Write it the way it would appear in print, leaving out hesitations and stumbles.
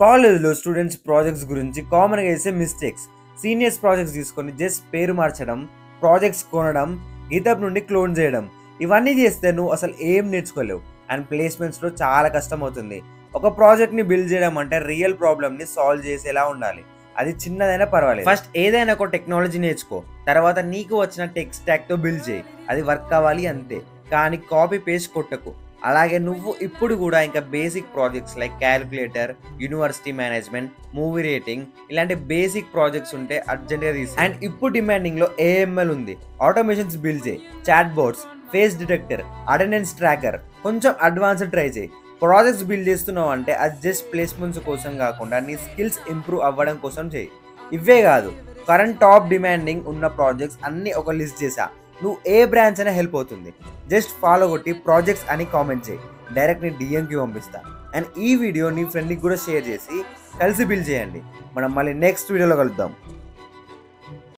కాలేజ్లో students projects గురించి కామన్గా చేసే మిస్టేక్స్. సీనియర్స్ ప్రాజెక్ట్స్ తీసుకొని జస్ట్ పేరు మార్చడం, ప్రాజెక్ట్స్ కొనడం, గిటబ్ నుండి క్లోన్ చేయడం. ఇవన్నీ చేస్తే నువ్వు అసలు ఏం నేర్చుకోలేవు అండ్ ప్లేస్మెంట్స్లో చాలా కష్టం అవుతుంది. ఒక ప్రాజెక్ట్ని బిల్డ్ చేయడం అంటే రియల్ ప్రాబ్లమ్ని సాల్వ్ చేసేలా ఉండాలి. అది చిన్నదైనా పర్వాలేదు. ఫస్ట్ ఏదైనా ఒక టెక్నాలజీ నేర్చుకో, తర్వాత నీకు వచ్చిన టెక్ స్టాక్తో బిల్డ్ చేయి. అది వర్క్ కావాలి అంతే, కానీ కాపీ పేస్ట్ కొట్టకు. అలాగే నువ్వు ఇప్పుడు కూడా ఇంకా basic projects like calculator, university management, movie rating ఇలాంటి బేసిక్ ప్రాజెక్ట్స్ ఉంటే అర్జెంట్గా తీసి. అండ్ ఇప్పుడు డిమాండింగ్లో ఏఎంఎల్ ఉంది. ఆటోమేషన్స్ బిల్డ్ చేయి, chat boards, face detector, attendance tracker, కొంచెం అడ్వాన్స్డ్ ట్రై చేయి. ప్రాజెక్ట్స్ బిల్డ్ చేస్తున్నావు అంటే అది జస్ట్ ప్లేస్మెంట్స్ కోసం కాకుండా నీ స్కిల్స్ ఇంప్రూవ్ అవ్వడం కోసం చేయి. ఇవే కాదు, కరెంట్ టాప్ డిమాండింగ్ ఉన్న ప్రాజెక్ట్స్ అన్నీ ఒక లిస్ట్ చేసా. నువ్వు ఏ బ్రాంచ్ అయినా హెల్ప్ అవుతుంది. జస్ట్ ఫాలో కొట్టి ప్రాజెక్ట్స్ అని కామెంట్ చేయి, డైరెక్ట్ నీ డిఎంకి పంపిస్తా. అండ్ ఈ వీడియో నీ ఫ్రెండ్కి కూడా షేర్ చేసి కలిసి బిల్డ్ చేయండి. మనం మళ్ళీ నెక్స్ట్ వీడియోలో కలుద్దాం.